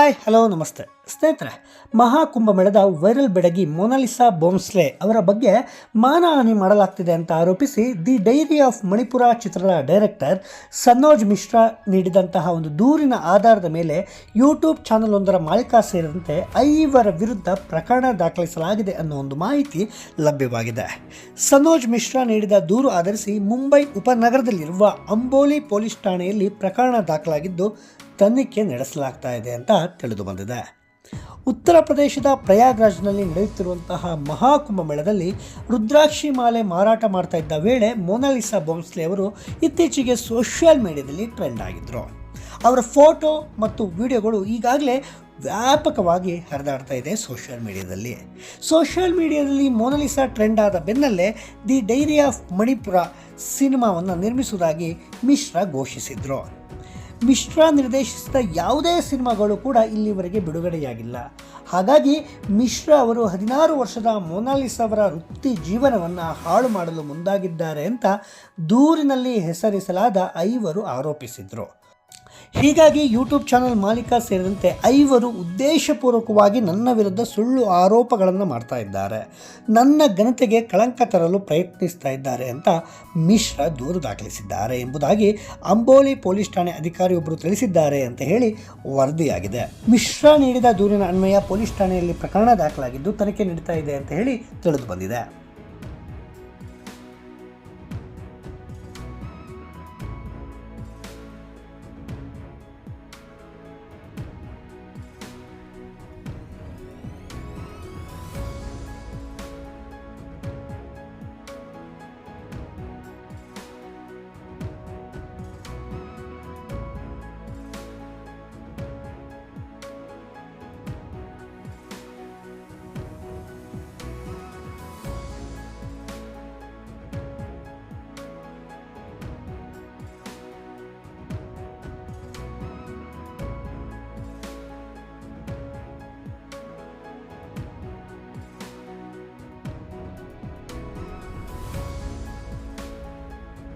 Hi hello ನಮಸ್ತೆ ಸ್ನೇಹಿತರೆ, ಮಹಾಕುಂಭಮೇಳದ viral ಬೆಡಗಿ Mona Lisa ಬೋಮ್ಸ್ಲೆ ಅವರ ಬಗ್ಗೆ ಮಾನಹಾನಿ ಮಾಡಲಾಗ್ತಿದೆ ಅಂತ ಆರೋಪಿಸಿ ದಿ ಡೈರಿ ಆಫ್ ಮಣಿಪುರ ಚಿತ್ರದ ಡೈರೆಕ್ಟರ್ ಸನೋಜ್ ಮಿಶ್ರಾ ನೀಡಿದಂತಹ ಒಂದು ದೂರಿನ ಆಧಾರದ ಮೇಲೆ ಯೂಟ್ಯೂಬ್ ಚಾನಲ್ ಒಂದರ ಮಾಲೀಕ ಸೇರಿದಂತೆ 5 ವಿರುದ್ಧ ಪ್ರಕರಣ ದಾಖಲಿಸಲಾಗಿದೆ ಅನ್ನೋ ಒಂದು ಮಾಹಿತಿ ಲಭ್ಯವಾಗಿದೆ. ಸನೋಜ್ ಮಿಶ್ರಾ ನೀಡಿದ ದೂರು ಆಧರಿಸಿ ಮುಂಬೈ ಉಪನಗರದಲ್ಲಿರುವ ಅಂಬೋಲಿ ಪೊಲೀಸ್ ಠಾಣೆಯಲ್ಲಿ ಪ್ರಕರಣ ದಾಖಲಾಗಿದ್ದು ತನಿಖೆ ನಡೆಸಲಾಗ್ತಾ ಇದೆ ಅಂತ ತಿಳಿದು ಬಂದಿದೆ. ಉತ್ತರ ಪ್ರದೇಶದ ಪ್ರಯಾಗ್ರಾಜ್ನಲ್ಲಿ ನಡೆಯುತ್ತಿರುವಂತಹ ಮಹಾಕುಂಭಮೇಳದಲ್ಲಿ ರುದ್ರಾಕ್ಷಿ ಮಾಲೆ ಮಾರಾಟ ಮಾಡ್ತಾ ಇದ್ದ ವೇಳೆ ಮೊನಾಲಿಸಾ ಬೋಮ್ಸ್ಲೆ ಅವರು ಇತ್ತೀಚೆಗೆ ಸೋಷಿಯಲ್ ಮೀಡಿಯಾದಲ್ಲಿ ಟ್ರೆಂಡ್ ಆಗಿದ್ದರು. ಅವರ ಫೋಟೋ ಮತ್ತು ವಿಡಿಯೋಗಳು ಈಗಾಗಲೇ ವ್ಯಾಪಕವಾಗಿ ಹರಿದಾಡ್ತಾ ಇದೆ ಸೋಷಿಯಲ್ ಮೀಡಿಯಾದಲ್ಲಿ ಮೊನಾಲಿಸಾ ಟ್ರೆಂಡ್ ಆದ ಬೆನ್ನಲ್ಲೇ ದಿ ಡೈರಿ ಆಫ್ ಮಣಿಪುರ ಸಿನಿಮಾವನ್ನು ನಿರ್ಮಿಸುವುದಾಗಿ ಮಿಶ್ರಾ ಘೋಷಿಸಿದರು. ಮಿಶ್ರಾ ನಿರ್ದೇಶಿಸಿದ ಯಾವುದೇ ಸಿನಿಮಾಗಳು ಕೂಡ ಇಲ್ಲಿವರೆಗೆ ಬಿಡುಗಡೆಯಾಗಿಲ್ಲ. ಹಾಗಾಗಿ ಮಿಶ್ರಾ ಅವರು 16 ವರ್ಷದ ಮೊನಾಲಿಸಾ ಅವರ ವೃತ್ತಿ ಜೀವನವನ್ನು ಹಾಳು ಮಾಡಲು ಮುಂದಾಗಿದ್ದಾರೆ ಅಂತ ದೂರಿನಲ್ಲಿ ಹೆಸರಿಸಲಾದ 5 ಆರೋಪಿಸಿದರು. ಹೀಗಾಗಿ ಯೂಟ್ಯೂಬ್ ಚಾನಲ್ ಮಾಲೀಕ ಸೇರಿದಂತೆ 5 ಉದ್ದೇಶಪೂರ್ವಕವಾಗಿ ನನ್ನ ವಿರುದ್ಧ ಸುಳ್ಳು ಆರೋಪಗಳನ್ನು ಮಾಡ್ತಾ ಇದ್ದಾರೆ, ನನ್ನ ಘನತೆಗೆ ಕಳಂಕ ತರಲು ಪ್ರಯತ್ನಿಸ್ತಾ ಇದ್ದಾರೆ ಅಂತ ಮಿಶ್ರಾ ದೂರು ದಾಖಲಿಸಿದ್ದಾರೆ ಎಂಬುದಾಗಿ ಅಂಬೋಲಿ ಪೊಲೀಸ್ ಠಾಣೆ ಅಧಿಕಾರಿಯೊಬ್ಬರು ತಿಳಿಸಿದ್ದಾರೆ ಅಂತ ಹೇಳಿ ವರದಿಯಾಗಿದೆ. ಮಿಶ್ರಾ ನೀಡಿದ ದೂರಿನ ಅನ್ವಯ ಪೊಲೀಸ್ ಠಾಣೆಯಲ್ಲಿ ಪ್ರಕರಣ ದಾಖಲಾಗಿದ್ದು ತನಿಖೆ ನಡೀತಾ ಇದೆ ಅಂತ ಹೇಳಿ ತಿಳಿದು ಬಂದಿದೆ.